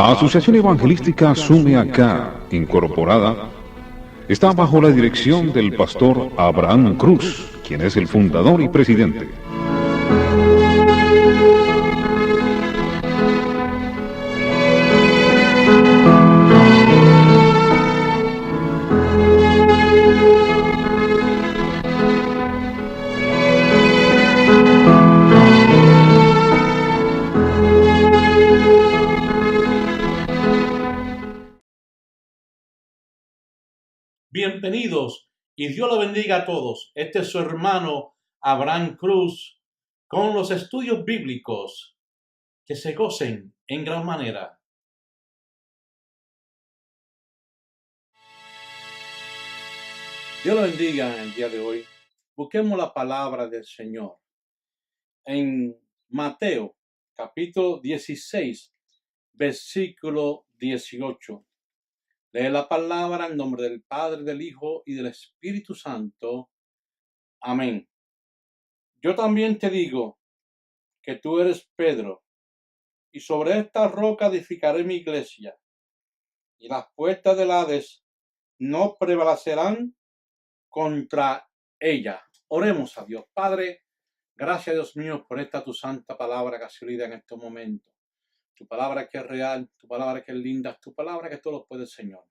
La Asociación Evangelística Sume Acá, incorporada, está bajo la dirección del pastor Abraham Cruz, quien es el fundador y presidente. Bienvenidos y Dios lo bendiga a todos. Este es su hermano Abraham Cruz con los estudios bíblicos. Que se gocen en gran manera. Dios lo bendiga en el día de hoy. Busquemos la palabra del Señor. En Mateo capítulo 16, versículo 18. Lee la palabra en nombre del Padre, del Hijo y del Espíritu Santo. Amén. Yo también te digo que tú eres Pedro, y sobre esta roca edificaré mi iglesia, y las puertas del Hades no prevalecerán contra ella. Oremos a Dios. Padre, gracias Dios mío por esta tu santa palabra que ha sido en estos momentos. Tu palabra que es real, tu palabra que es linda, tu palabra que todo lo puede, Señor.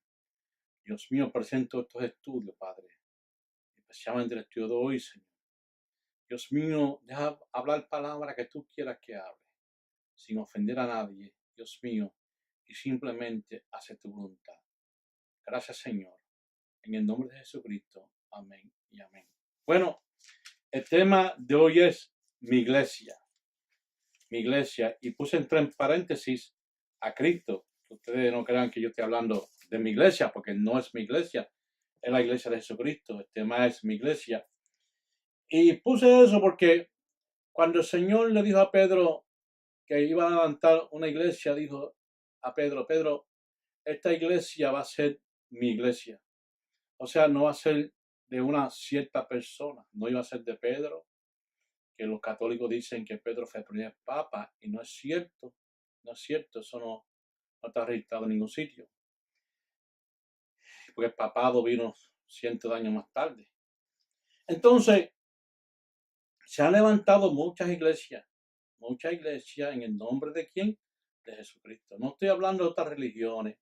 Dios mío, presento estos estudios, Padre, especialmente el estudio de hoy, Señor. Dios mío, deja hablar palabra que tú quieras que hable, sin ofender a nadie, Dios mío, y simplemente hacer tu voluntad. Gracias, Señor. En el nombre de Jesucristo. Amén y amén. Bueno, el tema de hoy es mi iglesia. Mi iglesia. Y puse entre paréntesis a Cristo. Que ustedes no crean que yo estoy hablando de mi iglesia, porque no es mi iglesia. Es la iglesia de Jesucristo. El tema es mi iglesia. Y puse eso porque cuando el Señor le dijo a Pedro que iba a levantar una iglesia, dijo a Pedro, Pedro, esta iglesia va a ser mi iglesia. O sea, no va a ser de una cierta persona, no iba a ser de Pedro, que los católicos dicen que Pedro fue el primer papa, y no es cierto, eso no está registrado en ningún sitio, porque el papado vino cientos de años más tarde. Entonces, se han levantado muchas iglesias en el nombre de ¿quién? De Jesucristo. No estoy hablando de otras religiones,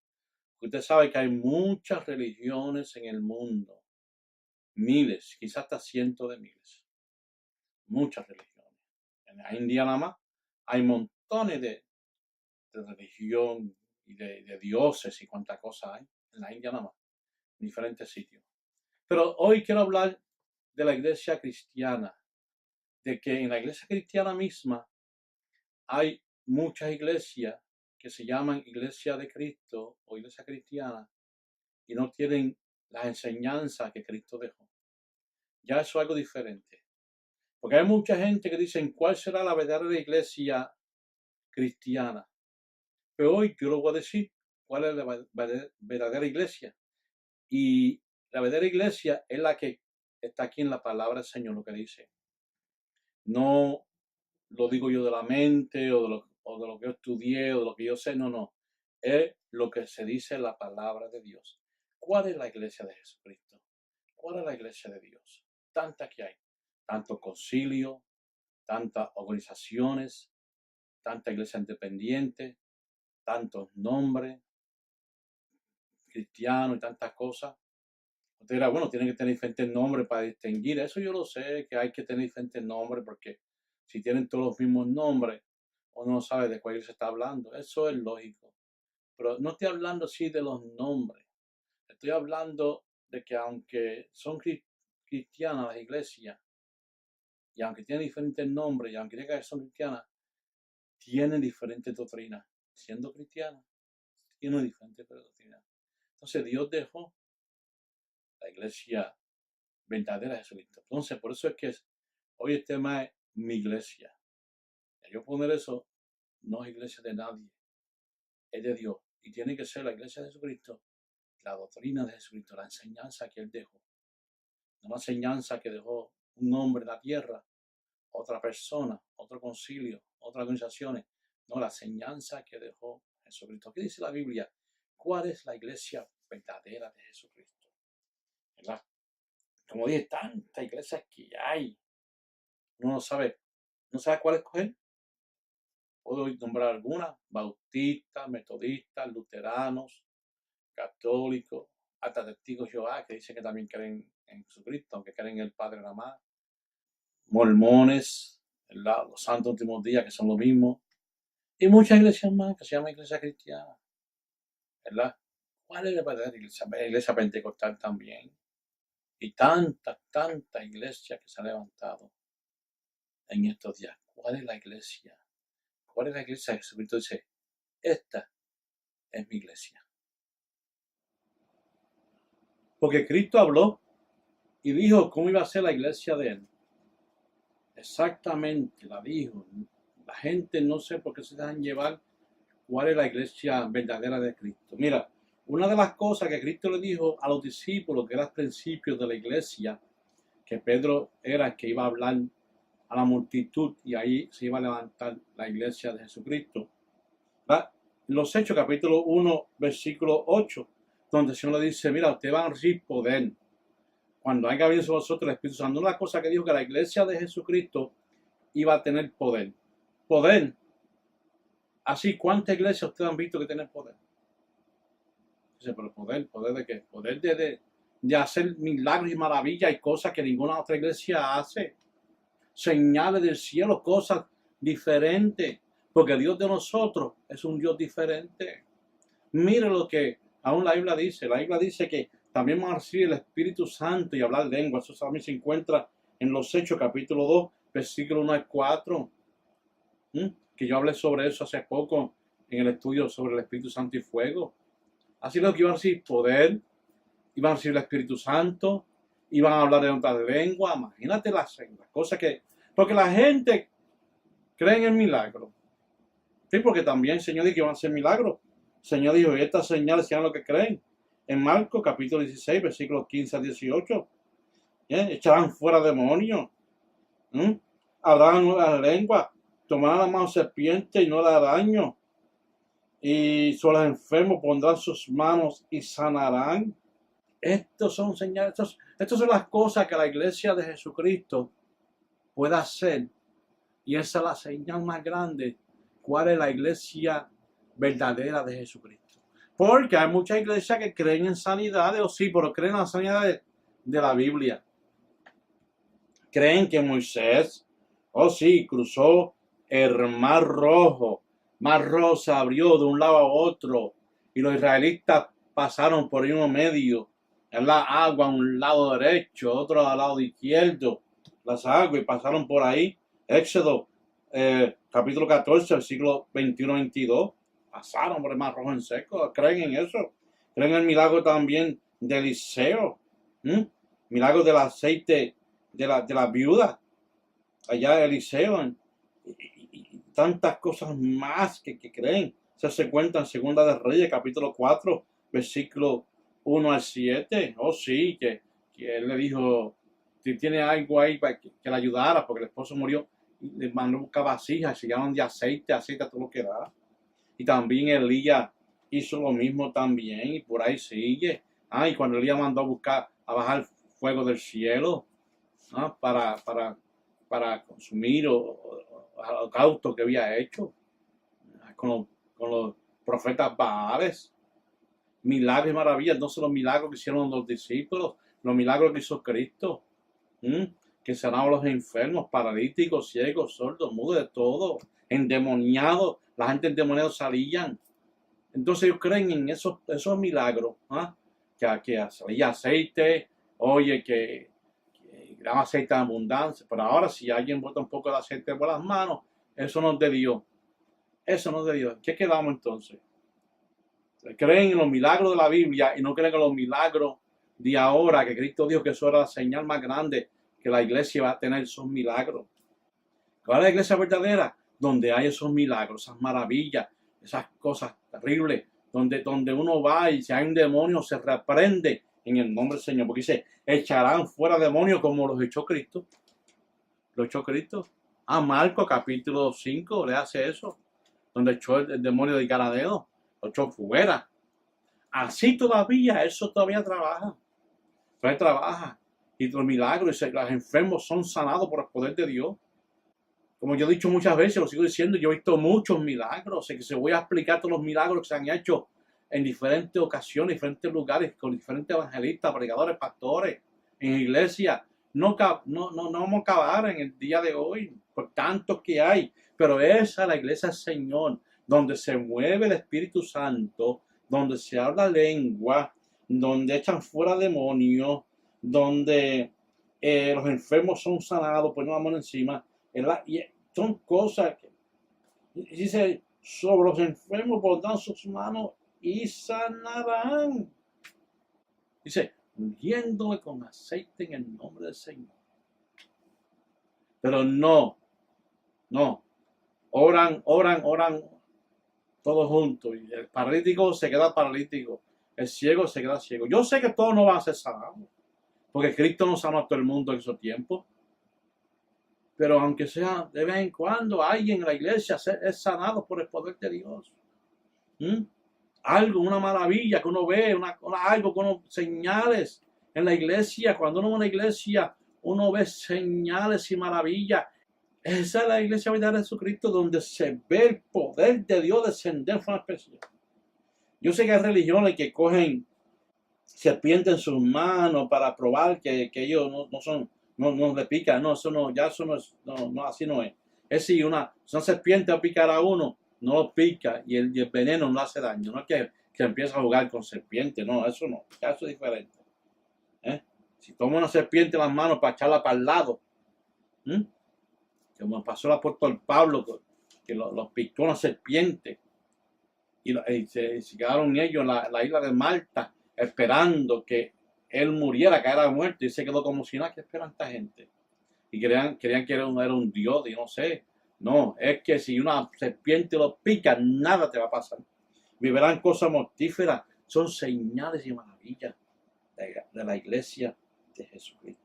porque usted sabe que hay muchas religiones en el mundo, miles, quizás hasta cientos de miles. Muchas religiones. En la India nada más hay montones de religión y de dioses y cuántas cosas hay. En la India nada más. En diferentes sitios. Pero hoy quiero hablar de la iglesia cristiana. De que en la iglesia cristiana misma hay muchas iglesias que se llaman iglesia de Cristo o iglesia cristiana y no tienen las enseñanzas que Cristo dejó. Ya eso es algo diferente. Porque hay mucha gente que dice cuál será la verdadera iglesia cristiana. Pero hoy yo lo voy a decir cuál es la verdadera iglesia. Y la verdadera iglesia es la que está aquí en la palabra del Señor, lo que dice. No lo digo yo de la mente o de lo que yo estudié o de lo que yo sé, no. Es lo que se dice en la palabra de Dios. ¿Cuál es la iglesia de Jesucristo? ¿Cuál es la iglesia de Dios? Tantas que hay. Tanto concilio, tantas organizaciones, tanta iglesia independiente, tantos nombres cristianos y tantas cosas. Usted dirá, bueno, tienen que tener diferentes nombres para distinguir. Eso yo lo sé, que hay que tener diferentes nombres porque si tienen todos los mismos nombres, uno no sabe de cuál se está hablando. Eso es lógico. Pero no estoy hablando así de los nombres. Estoy hablando de que aunque son cristianas las iglesias, y aunque tienen diferentes nombres, y aunque digan que son cristianas, tienen diferentes doctrinas. Siendo cristianas, tienen diferentes doctrinas. Entonces Dios dejó la iglesia verdadera de Jesucristo. Entonces, por eso es que hoy el tema es mi iglesia. Y yo poner eso, no es iglesia de nadie, es de Dios. Y tiene que ser la iglesia de Jesucristo, la doctrina de Jesucristo, la enseñanza que Él dejó. No la enseñanza que dejó un hombre en la tierra, otra persona, otro concilio, otras organizaciones. No, la enseñanza que dejó Jesucristo. ¿Qué dice la Biblia? ¿Cuál es la iglesia verdadera de Jesucristo? ¿Verdad? Como dije, tantas iglesias que hay. Uno no sabe cuál escoger. Puedo nombrar algunas: bautistas, metodistas, luteranos, católicos, hasta testigos de Jehová, que dicen que también creen en Jesucristo, aunque creen en el Padre nada más. Mormones, ¿verdad? Los santos últimos días, que son lo mismo. Y muchas iglesias más, que se llaman iglesia cristiana, ¿verdad? ¿Cuál es la verdadera iglesia? La iglesia pentecostal también. Y tantas iglesias que se han levantado en estos días. ¿Cuál es la iglesia? ¿Cuál es la iglesia? Jesucristo dice, esta es mi iglesia. Porque Cristo habló y dijo cómo iba a ser la iglesia de él. Exactamente, la dijo. La gente no sé por qué se dejan llevar cuál es la iglesia verdadera de Cristo. Mira, una de las cosas que Cristo le dijo a los discípulos, que era el principio de la iglesia, que Pedro era el que iba a hablar a la multitud y ahí se iba a levantar la iglesia de Jesucristo. ¿Va? Los Hechos, capítulo 1, versículo 8, donde el Señor le dice, mira, ustedes van a recibir poder cuando haya venido sobre vosotros el Espíritu Santo. Una cosa que dijo que la iglesia de Jesucristo iba a tener poder. Poder. Así, ¿cuántas iglesias ustedes han visto que tienen poder? Dice, pero ¿poder de qué? Poder de hacer milagros y maravillas y cosas que ninguna otra iglesia hace. Señales del cielo, cosas diferentes. Porque Dios de nosotros es un Dios diferente. Mire lo que aún la Biblia dice. La Biblia dice que también vamos a recibir el Espíritu Santo y hablar lenguas. Eso también se encuentra en los Hechos, capítulo 2, versículo 1 al 4. Que yo hablé sobre eso hace poco en el estudio sobre el Espíritu Santo y fuego. Así lo que iban a recibir poder, iban a recibir el Espíritu Santo, iban a hablar de otras lenguas. Imagínate las cosas que... Porque la gente cree en el milagro. Sí, porque también el Señor dijo que iban a hacer milagros. El Señor dijo, y estas señales sean lo que creen. En Marcos, capítulo 16, versículos 15 a 18. Echarán fuera demonios. Hablarán nuevas lenguas. Tomarán la mano serpiente y no le hará daño. Y sobre los enfermos pondrán sus manos y sanarán. Estos son señales, estas son las cosas que la iglesia de Jesucristo puede hacer. Y esa es la señal más grande. ¿Cuál es la iglesia verdadera de Jesucristo? Porque hay muchas iglesias que creen en sanidades, o sí, pero creen en la sanidad de la Biblia. Creen que Moisés, sí, cruzó el Mar Rojo. Mar Rojo se abrió de un lado a otro y los israelitas pasaron por uno medio. La agua a un lado derecho, otro al lado izquierdo, las aguas, y pasaron por ahí. Éxodo, capítulo 14, versículo 21-22. Pasaron por el Mar Rojo en seco. ¿Creen en eso? ¿Creen en el milagro también de Eliseo? Milagro del aceite de la viuda. Allá Eliseo. Y tantas cosas más que creen. Se cuentan en Segunda de Reyes, capítulo 4, versículo 1 al 7. Sí, que él le dijo, si tiene algo ahí para que le ayudara, porque el esposo murió, y le mandó a buscar vasijas, se llaman de aceite a todo lo que da. Y también Elías hizo lo mismo también, y por ahí sigue. Y cuando Elías mandó a bajar fuego del cielo, para consumir holocausto que había hecho con los profetas Baales. Milagros y maravillas, no son los milagros que hicieron los discípulos, los milagros que hizo Cristo, que sanaban a los enfermos, paralíticos, ciegos, sordos, mudos, de todo, endemoniados. La gente endemoniada salían. Entonces ellos creen en esos milagros, que salía aceite, que daba aceite en abundancia. Pero ahora, si alguien bota un poco de aceite por las manos, eso no es de Dios. Eso no es de Dios. ¿Qué quedamos entonces? Creen en los milagros de la Biblia y no creen en los milagros de ahora, que Cristo dijo que eso era la señal más grande, que la iglesia va a tener esos milagros. ¿Cuál es la iglesia verdadera? Donde hay esos milagros, esas maravillas, esas cosas terribles, donde uno va y si hay un demonio se reprende en el nombre del Señor, porque dice, echarán fuera demonios como los echó Cristo. ¿Lo echó Cristo? Marcos capítulo 5 le hace eso, donde echó el demonio de Gadareno. lo echó fuera. Así todavía, eso todavía trabaja. Todavía trabaja. Y los milagros, los enfermos son sanados por el poder de Dios. Como yo he dicho muchas veces, lo sigo diciendo, yo he visto muchos milagros. Sé que se voy a explicar todos los milagros que se han hecho en diferentes ocasiones, diferentes lugares, con diferentes evangelistas, predicadores, pastores, en iglesia. No vamos a acabar en el día de hoy, por tantos que hay. Pero esa es la iglesia del Señor, donde se mueve el Espíritu Santo, donde se habla lengua, donde echan fuera demonios, donde los enfermos son sanados, ponen la mano encima. Y son cosas que dice, sobre los enfermos pondrán sus manos y sanarán. Dice, ungiéndole con aceite en el nombre del Señor. Pero no. Oran todos juntos. Y el paralítico se queda paralítico. El ciego se queda ciego. Yo sé que todos no van a ser sanados, porque Cristo no sanó a todo el mundo en esos tiempos. Pero aunque sea de vez en cuando, alguien en la iglesia es sanado por el poder de Dios. Algo, una maravilla que uno ve, algo que uno señales en la iglesia. Cuando uno va a una iglesia, uno ve señales y maravillas. Esa es la iglesia verdadera de Jesucristo, donde se ve el poder de Dios descender de forma especial. Yo sé que hay religiones que cogen serpientes en sus manos para probar que ellos no le pican. No, eso no, ya eso no es, no, así no es. Es si una serpiente va a picar a uno, no lo pica y el veneno no hace daño. No es que empieza a jugar con serpiente, no, eso no, ya eso es diferente. Si toma una serpiente en las manos para echarla para el lado, como pasó el apóstol Pablo, que los picó una serpiente y se quedaron ellos en la isla de Malta esperando que él muriera, que era muerto, y se quedó como si nada. ¿Qué esperan esta gente? Y querían que era un dios, y no sé. No, es que si una serpiente lo pica, nada te va a pasar. Vivirán cosas mortíferas. Son señales y maravillas de la iglesia de Jesucristo.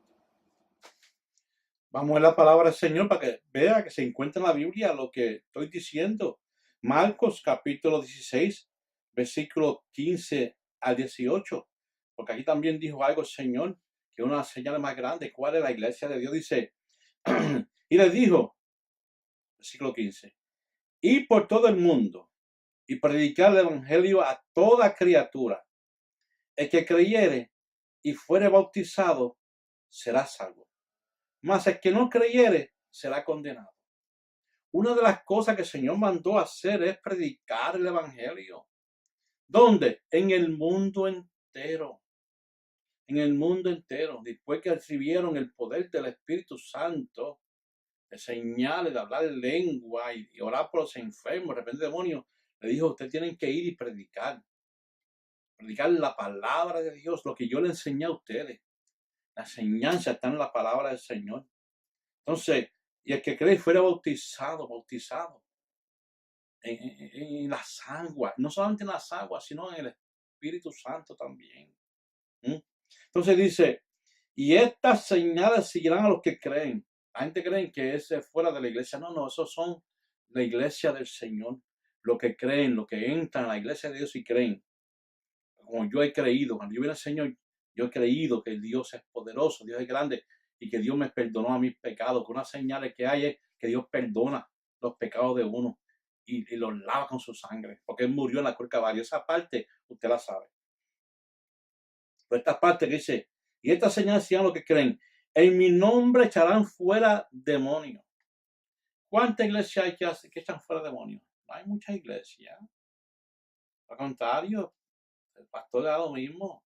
Vamos a ver la palabra del Señor para que vea que se encuentra en la Biblia lo que estoy diciendo. Marcos capítulo 16, versículos 15 al 18. Porque aquí también dijo algo el Señor, que una señal más grande. ¿Cuál es la iglesia de Dios? Dice, y les dijo, versículo 15, ir por todo el mundo y predicar el evangelio a toda criatura. El que creyere y fuere bautizado será salvo, mas el que no creyere será condenado. Una de las cosas que el Señor mandó hacer es predicar el evangelio. ¿Dónde? En el mundo entero. En el mundo entero. Después que recibieron el poder del Espíritu Santo, de señales, de hablar lengua y orar por los enfermos, reprender demonios, le dijo, ustedes tienen que ir y predicar. Predicar la palabra de Dios, lo que yo le enseñé a ustedes. La enseñanza está en la palabra del Señor. Entonces, y el que cree fuera bautizado en las aguas, no solamente en las aguas, sino en el Espíritu Santo también. Entonces dice, y estas señales seguirán a los que creen. La gente cree que es fuera de la iglesia. No, esos son la iglesia del Señor. Los que creen, los que entran a la iglesia de Dios y creen. Como yo he creído, cuando yo vine al Señor, yo he creído que Dios es poderoso, Dios es grande y que Dios me perdonó a mis pecados. Que una señal que hay es que Dios perdona los pecados de uno y los lava con su sangre, porque Él murió en la cruz del Calvario. Esa parte usted la sabe. Pero esta parte que dice, y estas señales serán los que creen, en mi nombre echarán fuera demonios. ¿Cuántas iglesias hay que echan fuera demonios? No hay muchas iglesias. Al contrario, el pastor da lo mismo.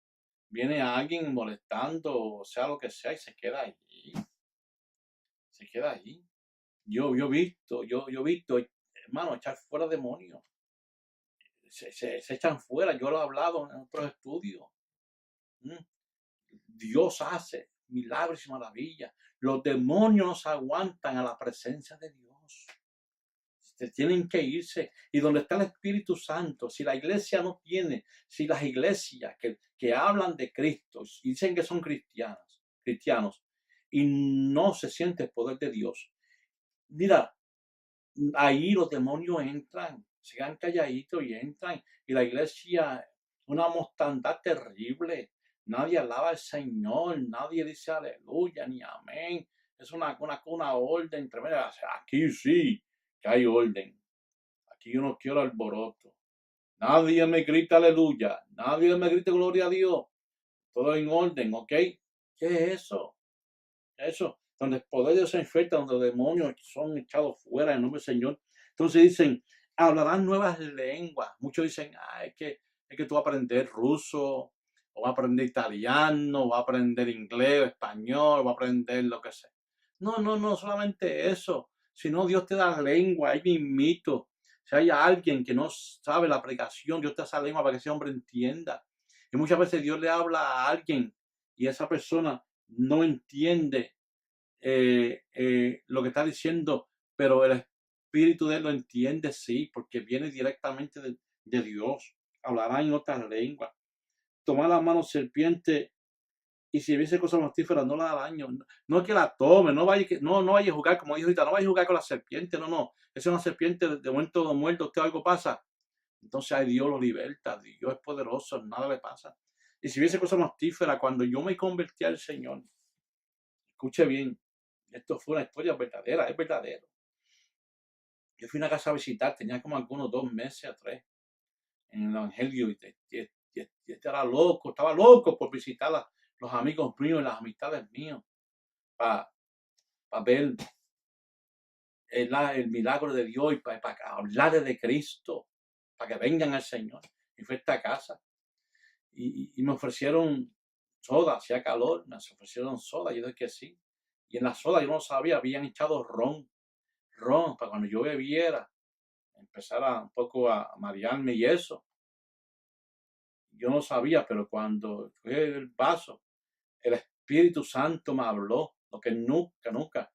Viene alguien molestando, o sea, lo que sea, y se queda allí. Se queda allí. Yo he visto, hermano, echar fuera demonios. Se echan fuera. Yo lo he hablado en otros estudios. Dios hace milagros y maravillas. Los demonios no se aguantan a la presencia de Dios. Tienen que irse. Y donde está el Espíritu Santo, si la iglesia no tiene, si las iglesias que hablan de Cristo y dicen que son cristianos, y no se siente el poder de Dios, mira, ahí los demonios entran. se quedan calladitos y entran. Y la iglesia, una mortandad terrible. Nadie alaba al Señor, nadie dice aleluya ni amén. Es una orden tremenda. Aquí sí que hay orden. Aquí yo no quiero alboroto. Nadie me grita aleluya. Nadie me grita gloria a Dios. Todo en orden, ¿ok? ¿Qué es eso? Eso, donde el poder de Dios se infecta, donde los demonios son echados fuera en el nombre del Señor. Entonces dicen, hablarán nuevas lenguas. Muchos dicen, es que tú vas a aprender ruso, o vas a aprender italiano, o vas a aprender inglés, español, o vas a aprender lo que sea. No, solamente eso. Sino Dios te da lengua, ahí mismito. Si hay alguien que no sabe la predicación, Dios te da esa lengua para que ese hombre entienda. Y muchas veces Dios le habla a alguien y esa persona no entiende lo que está diciendo, pero el espíritu de él lo entiende, sí, porque viene directamente de Dios. Hablará en otras lenguas. Tomar la mano serpiente y si hubiese cosas mortíferas no la da daño. No es que la tome, no vaya a jugar, como dijo ahorita, no vaya a jugar con la serpiente, no. Es una serpiente de momento muerto, usted algo pasa. Entonces ahí Dios lo liberta, Dios es poderoso, nada le pasa. Y si hubiese cosas mortíferas, cuando yo me convertí al Señor, escuche bien, esto fue una historia verdadera, es verdadero. Yo fui a una casa a visitar, tenía como algunos 2 meses a 3 en el Evangelio y estaba loco por visitar a los amigos míos y las amistades míos para ver el milagro de Dios y para hablarles de Cristo, para que vengan al Señor. Y fui a esta casa y me ofrecieron soda, hacía calor, me ofrecieron soda, yo dije que sí. Y en la soda yo no sabía, habían echado ron, para cuando yo bebiera, empezara un poco a marearme y eso. Yo no sabía, pero cuando fue el vaso, el Espíritu Santo me habló, lo que nunca,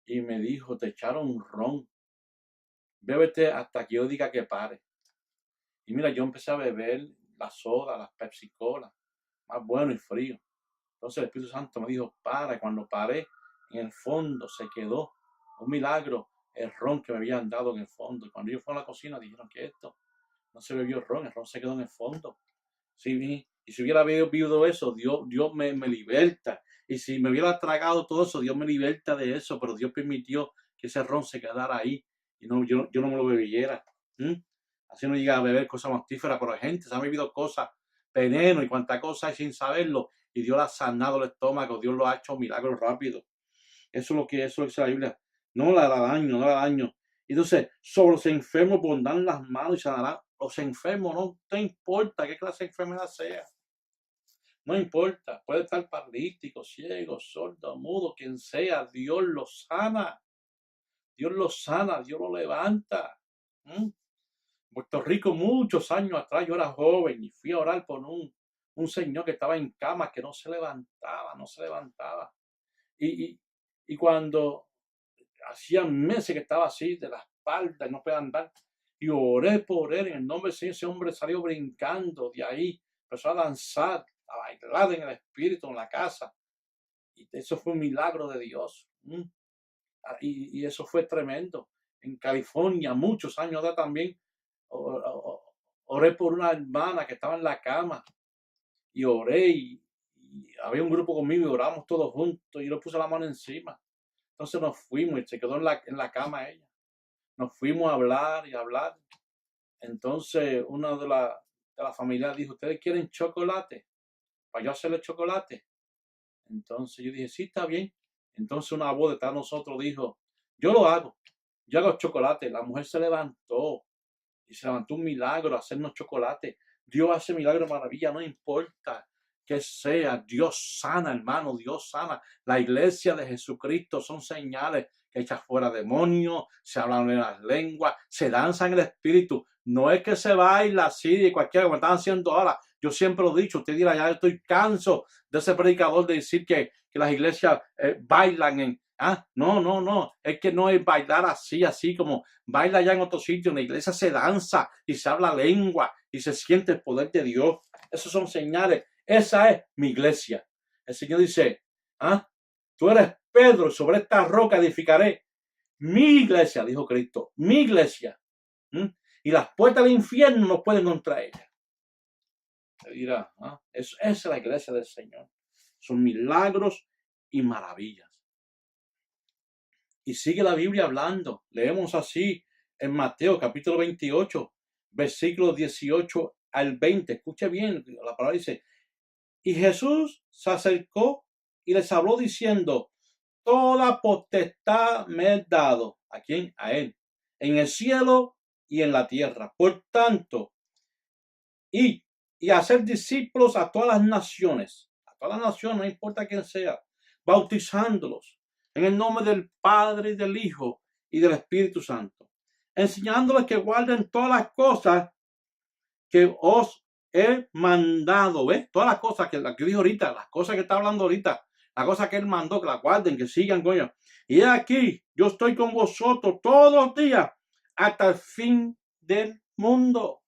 y me dijo, te echaron ron, bébete hasta que yo diga que pare. Y mira, yo empecé a beber la soda, las Pepsi Cola, más bueno y frío. Entonces el Espíritu Santo me dijo, para. Cuando paré, en el fondo se quedó un milagro, el ron que me habían dado en el fondo. Y cuando yo fui a la cocina, dijeron que esto no se bebió el ron se quedó en el fondo. Sí, y si hubiera bebido eso, Dios me liberta. Y si me hubiera tragado todo eso, Dios me liberta de eso. Pero Dios permitió que ese ron se quedara ahí y no, yo no me lo bebiera. Así no llega a beber cosas mortíferas, pero gente se ha bebido cosas, veneno y cuanta cosa hay sin saberlo. Y Dios le ha sanado el estómago, Dios lo ha hecho milagros rápido. Eso es lo que dice la Biblia. No le hará daño, no le hará daño. Entonces, sobre los enfermos pondrán las manos y sanarán. Los enfermos, no te importa qué clase de enfermedad sea. No importa, puede estar paralítico, ciego, sordo, mudo, quien sea, Dios lo sana. Dios lo sana, Dios lo levanta. En Puerto Rico, muchos años atrás, yo era joven y fui a orar por un señor que estaba en cama, que no se levantaba. Y cuando hacía meses que estaba así, de la espalda, no podía andar, y oré por él, en el nombre del Señor, ese hombre salió brincando de ahí, empezó a danzar, a bailar en el espíritu en la casa. Y eso fue un milagro de Dios. Y eso fue tremendo. En California, muchos años atrás también, oré por una hermana que estaba en la cama. Y oré y había un grupo conmigo y oramos todos juntos. Y yo le puse la mano encima. Entonces nos fuimos y se quedó en la cama ella. Nos fuimos a hablar y a hablar. Entonces una de la familia dijo, ¿ustedes quieren chocolate? Para yo hacerle chocolate. Entonces yo dije, sí, está bien. Entonces una voz detrás de nosotros dijo, yo lo hago. Yo hago chocolate. La mujer se levantó y se levantó un milagro, hacernos chocolate. Dios hace milagro, maravilla, no importa que sea. Dios sana, hermano, Dios sana. La iglesia de Jesucristo son señales que echa fuera demonios, se hablan en las lenguas, se danza en el espíritu. No es que se baila así de cualquiera como están haciendo ahora. Yo siempre lo he dicho, usted dirá, ya estoy canso de ese predicador de decir que las iglesias bailan no, es que no es bailar así como baila allá en otro sitio. En la iglesia se danza y se habla lengua y se siente el poder de Dios. Esos son señales. Esa es mi iglesia. El Señor dice, tú eres Pedro, sobre esta roca edificaré mi iglesia, dijo Cristo, mi iglesia. y las puertas del infierno no pueden contra ella. Se dirá, esa es la iglesia del Señor. Son milagros y maravillas. Y sigue la Biblia hablando. Leemos así en Mateo capítulo 28, versículos 18 al 20. Escuche bien, la palabra dice, y Jesús se acercó y les habló diciendo, toda potestad me es dado. ¿A quién? A él. En el cielo y en la tierra. Por tanto, y hacer discípulos a todas las naciones. A todas las naciones, no importa quién sea. Bautizándolos en el nombre del Padre, y del Hijo y del Espíritu Santo. Enseñándoles que guarden todas las cosas que os he mandado. ¿Ves? Todas las cosas que dijo ahorita, las cosas que está hablando ahorita. La cosa que él mandó, que la guarden, que sigan, coño. Y aquí, yo estoy con vosotros todos los días hasta el fin del mundo.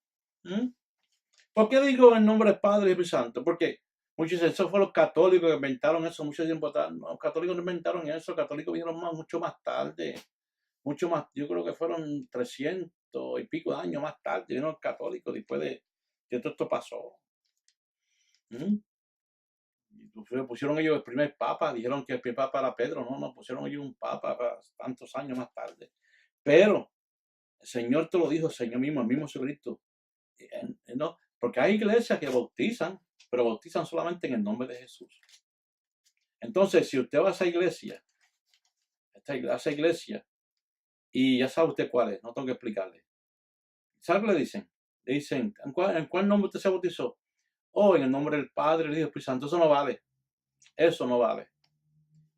¿Por qué digo en nombre del Padre y del Santo? Porque muchos dicen, eso fue los católicos que inventaron eso mucho tiempo atrás. No, los católicos no inventaron eso, los católicos vinieron mucho más tarde. Mucho más, yo creo que fueron 300 y pico de años más tarde, vino los católicos después de que todo esto pasó. Pusieron ellos el primer papa, dijeron que el primer papa era Pedro, no, pusieron ellos un papa para tantos años más tarde. Pero el Señor te lo dijo, el Señor mismo, el mismo Jesucristo. ¿No? Porque hay iglesias que bautizan, pero bautizan solamente en el nombre de Jesús. Entonces, si usted va a esa iglesia, y ya sabe usted cuál es, no tengo que explicarle. ¿Sabe qué le dicen? Le dicen, ¿en cuál nombre usted se bautizó? En el nombre del Padre, del Hijo y del Espíritu Santo. Eso no vale. Eso no vale.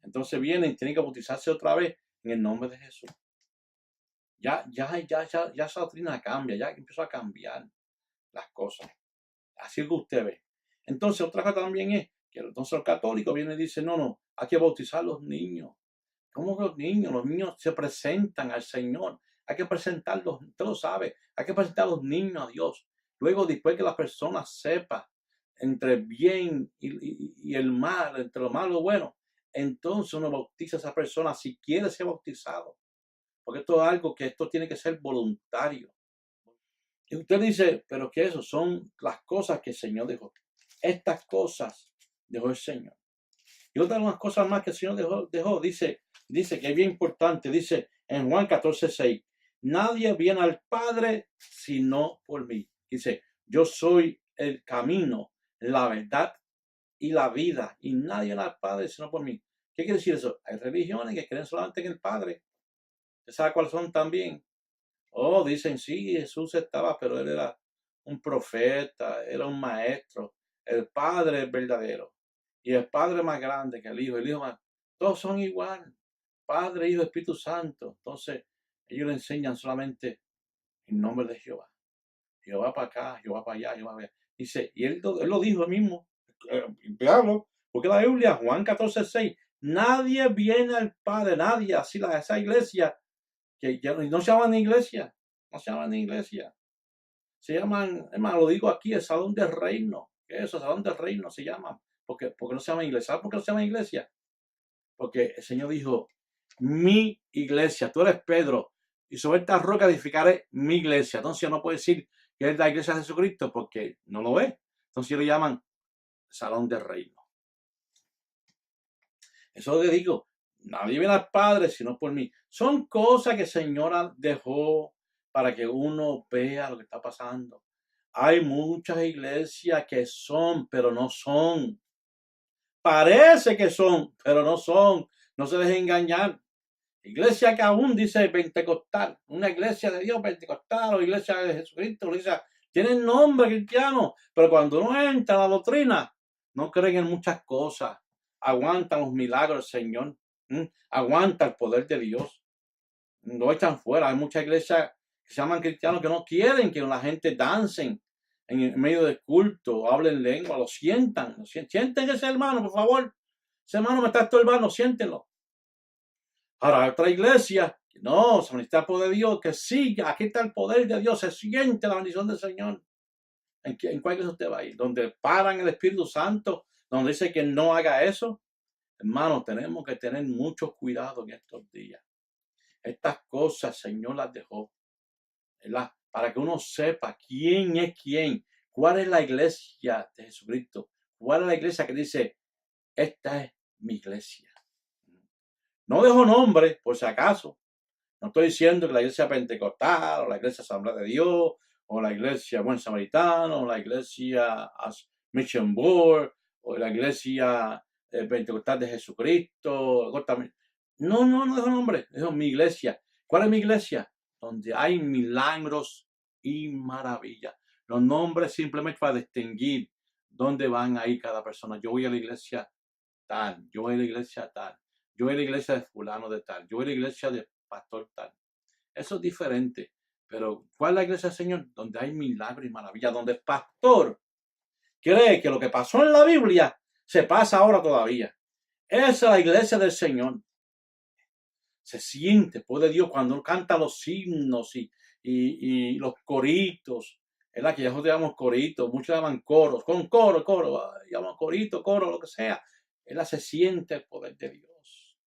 Entonces vienen y tienen que bautizarse otra vez en el nombre de Jesús. Ya esa doctrina cambia, ya empezó a cambiar las cosas. Así es que usted ve. Entonces, otra cosa también es que entonces los católicos vienen y dicen, no, hay que bautizar a los niños. ¿Cómo que los niños? Los niños se presentan al Señor. Hay que presentarlos, usted lo sabe, hay que presentar a los niños a Dios. Luego, después que la persona sepa entre el bien y el mal, entre lo malo y lo bueno, entonces uno bautiza a esa persona si quiere ser bautizado. Porque esto es algo que esto tiene que ser voluntario. Y usted dice, pero que eso son las cosas que el Señor dejó. Estas cosas dejó el Señor. Y otra de las cosas más que el Señor dejó dice que es bien importante, dice en Juan 14:6, nadie viene al Padre sino por mí. Dice, yo soy el camino, la verdad y la vida, y nadie viene al Padre sino por mí. ¿Qué quiere decir eso? Hay religiones que creen solamente en el Padre. ¿Usted sabe cuáles son también? Dicen, sí, Jesús estaba, pero él era un profeta, era un maestro. El Padre es verdadero. Y el Padre más grande que el Hijo más. Todos son igual. Padre, Hijo, Espíritu Santo. Entonces, ellos le enseñan solamente en nombre de Jehová. Jehová para acá, Jehová para allá, Jehová para allá. Dice, y él lo dijo él mismo. Veanlo, porque la Biblia, Juan 14:6, nadie viene al Padre, nadie, así esa iglesia, que ya no se llaman iglesia, se llaman, lo digo aquí, el Salón del Reino. ¿Qué es eso? Salón del Reino se llaman, porque no se llaman iglesia. ¿Sabes por qué no se llaman iglesia? Porque el Señor dijo, mi iglesia, tú eres Pedro, y sobre esta roca edificaré mi iglesia. Entonces no puede decir que es la iglesia de Jesucristo, porque no lo es. Entonces le llaman Salón del Reino. Eso le digo, nadie viene al Padre sino por mí. Son cosas que el Señor dejó para que uno vea lo que está pasando. Hay muchas iglesias que son, pero no son. Parece que son, pero no son. No se dejen engañar. Iglesia que aún dice pentecostal, una iglesia de Dios pentecostal o iglesia de Jesucristo, iglesia, tienen nombre cristiano, pero cuando uno entra a la doctrina, no creen en muchas cosas. Aguantan los milagros del Señor, aguanta el poder de Dios, lo echan fuera. Hay muchas iglesias que se llaman cristianos que no quieren que la gente dancen en medio del culto o hablen lengua, lo sientan, sienten ese hermano, por favor, ese hermano me está estorbando, siéntenlo. Ahora hay otra iglesia, no, se necesita el poder de Dios, que siga, aquí está el poder de Dios, se siente la bendición del Señor. ¿En cuál iglesia usted va a ir? Donde paran el Espíritu Santo, donde dice que no haga eso. Hermanos, tenemos que tener mucho cuidado en estos días. Estas cosas el Señor las dejó, ¿verdad? para que uno sepa quién es quién, cuál es la iglesia de Jesucristo, cuál es la iglesia que dice, esta es mi iglesia. No dejo nombre, por si acaso. No estoy diciendo que la iglesia pentecostal, o la iglesia Asamblea de Dios, o la iglesia Buen Samaritano, o la iglesia Mission Board, o la iglesia pentecostal de Jesucristo. No dejo nombre, dejo mi iglesia. ¿Cuál es mi iglesia? Donde hay milagros y maravillas. Los nombres simplemente para distinguir dónde van a ir cada persona. Yo voy a la iglesia tal, yo voy a la iglesia tal, yo voy a la iglesia de fulano de tal, yo voy a la iglesia de pastor tal. Eso es diferente. Pero ¿cuál es la iglesia del Señor? Donde hay milagros y maravillas, donde el pastor cree que lo que pasó en la Biblia se pasa ahora todavía. Esa es la iglesia del Señor. Se siente, puede Dios, cuando uno canta los himnos y los coritos, es la que nosotros llamamos coritos, muchos llaman coros, con coro, llaman corito, coro, lo que sea. Él se siente el poder de Dios.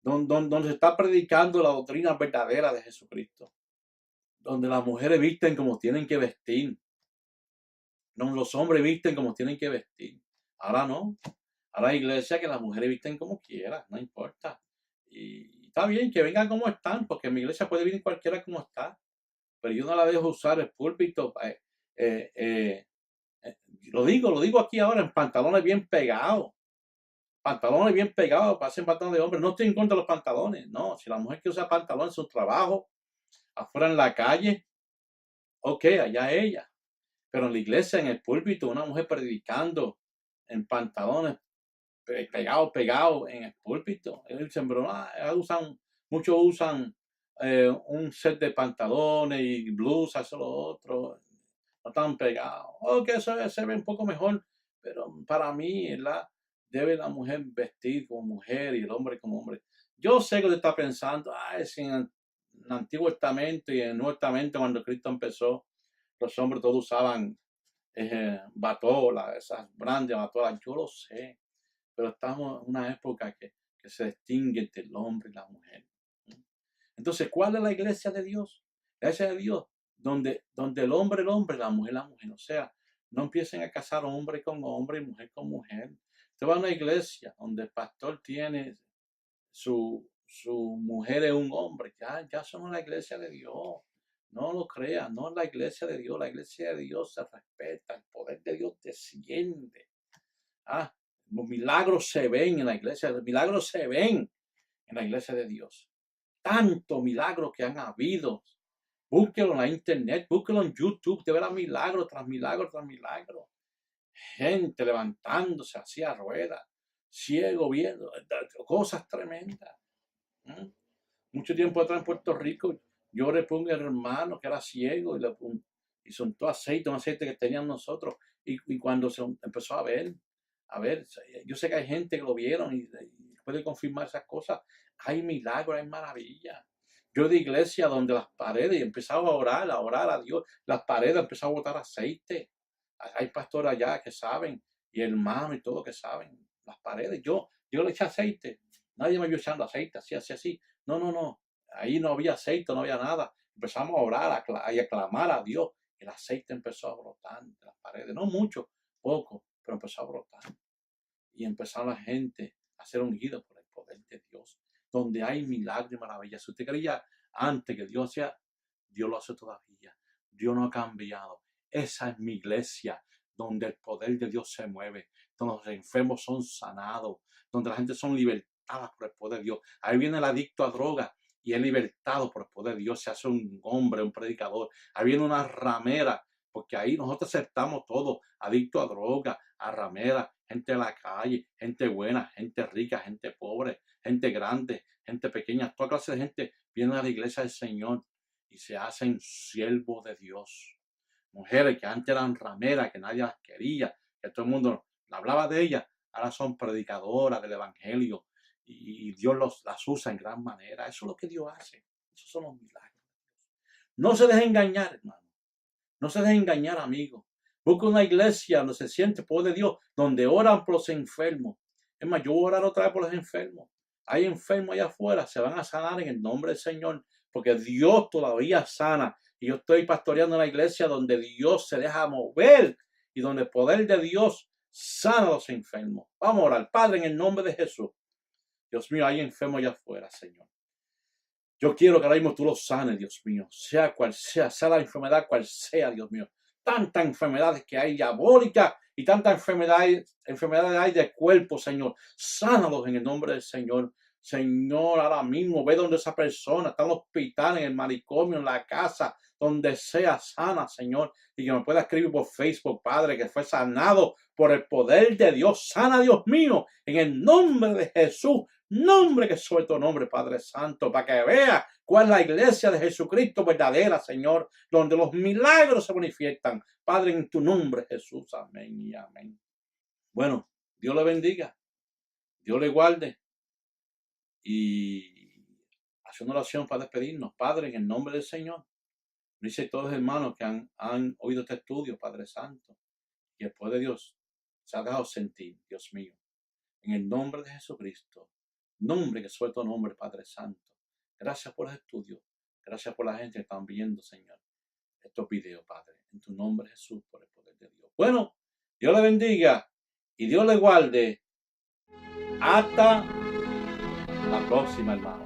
Donde se está predicando la doctrina verdadera de Jesucristo. Donde las mujeres visten como tienen que vestir. Donde los hombres visten como tienen que vestir. Ahora no. Ahora hay iglesias que las mujeres visten como quieran, no importa. Y está bien que vengan como están, porque en mi iglesia puede venir cualquiera como está. Pero yo no la dejo usar el púlpito. Lo digo aquí ahora en pantalones bien pegados. Pantalones bien pegados, parecen pantalones de hombre. No estoy en contra de los pantalones. No, si la mujer que usa pantalones en su trabajo, afuera en la calle, ok, allá ella. Pero en la iglesia, en el púlpito, una mujer predicando en pantalones pegado en el púlpito. Ellos dicen, pero muchos usan un set de pantalones y blusas, eso lo otro. No están pegados. Ok, eso se ve un poco mejor, pero para mí, debe la mujer vestir como mujer y el hombre como hombre. Yo sé que usted está pensando, es en el Antiguo Testamento y en el Nuevo Testamento, cuando Cristo empezó, los hombres todos usaban batolas, esas grandes batolas. Yo lo sé, pero estamos en una época que se distingue entre el hombre y la mujer. Entonces, ¿cuál es la iglesia de Dios? La iglesia de Dios, donde el hombre, la mujer, la mujer. O sea, no empiecen a casar hombre con hombre y mujer con mujer. Usted va a una iglesia donde el pastor tiene su mujer es un hombre. Ya somos la iglesia de Dios. No lo crean, no es la iglesia de Dios. La iglesia de Dios se respeta, el poder de Dios desciende. Los milagros se ven en la iglesia, los milagros se ven en la iglesia de Dios. Tantos milagros que han habido. Búsquelo en la internet, búsquelo en YouTube, te verá milagro tras milagro tras milagro. Gente levantándose hacia ruedas, ciego viendo, cosas tremendas. Mucho tiempo atrás en Puerto Rico, yo le pongo a un hermano que era ciego y soltó aceite, un aceite que tenían nosotros. Y cuando se empezó a ver, yo sé que hay gente que lo vieron y puede confirmar esas cosas. Hay milagros, hay maravillas. Yo de iglesia donde las paredes empezaba a orar a Dios, las paredes empezaron a botar aceite. Hay pastores allá que saben, y hermanos y todo que saben. Las paredes, yo le eché aceite. Nadie me vio echando aceite, así. No. Ahí no había aceite, no había nada. Empezamos a orar y a clamar a Dios. El aceite empezó a brotar de las paredes. No mucho, poco, pero empezó a brotar. Y empezaron la gente a ser ungidos por el poder de Dios. Donde hay milagros y maravillas. Si usted creía antes que Dios hacía, Dios lo hace todavía. Dios no ha cambiado. Esa es mi iglesia, donde el poder de Dios se mueve, donde los enfermos son sanados, donde la gente son libertadas por el poder de Dios. Ahí viene el adicto a droga y es libertado por el poder de Dios, se hace un hombre, un predicador. Ahí viene una ramera, porque ahí nosotros aceptamos todo, adicto a droga, a ramera, gente de la calle, gente buena, gente rica, gente pobre, gente grande, gente pequeña, toda clase de gente viene a la iglesia del Señor y se hacen siervos de Dios. Mujeres que antes eran rameras, que nadie las quería, que todo el mundo hablaba de ellas, ahora son predicadoras del evangelio y Dios las usa en gran manera. Eso es lo que Dios hace. Esos son los milagros. No se dejen engañar, hermano. No se dejen engañar, amigo. Busca una iglesia donde se siente el poder de Dios, donde oran por los enfermos. Es más, yo voy a orar otra vez por los enfermos. Hay enfermos allá afuera, se van a sanar en el nombre del Señor, porque Dios todavía sana. Y yo estoy pastoreando una iglesia donde Dios se deja mover y donde el poder de Dios sana a los enfermos. Vamos a orar. Padre, en el nombre de Jesús. Dios mío, hay enfermos allá afuera, Señor. Yo quiero que ahora mismo tú los sanes, Dios mío. Sea cual sea la enfermedad cual sea, Dios mío. Tantas enfermedades que hay diabólicas y tantas enfermedades hay de cuerpo, Señor. Sánalos en el nombre del Señor. Señor, ahora mismo ve donde esa persona está en el hospital, en el manicomio, en la casa, donde sea sana, Señor. Y que me pueda escribir por Facebook, Padre, que fue sanado por el poder de Dios. Sana, Dios mío, en el nombre de Jesús. Nombre que sobre tu nombre, Padre Santo, para que vea cuál es la iglesia de Jesucristo verdadera, Señor, donde los milagros se manifiestan. Padre, en tu nombre, Jesús. Amén y amén. Bueno, Dios le bendiga. Dios le guarde. Y hace una oración para despedirnos. Padre, en el nombre del Señor. Dice todos los hermanos que han oído este estudio, Padre Santo. Y después de Dios se ha dejado sentir, Dios mío. En el nombre de Jesucristo. Nombre que suelto nombre, Padre Santo. Gracias por los estudios. Gracias por la gente que están viendo, Señor, estos videos, Padre. En tu nombre, Jesús, por el poder de Dios. Bueno, Dios le bendiga y Dios le guarde. Hasta la próxima, hermano.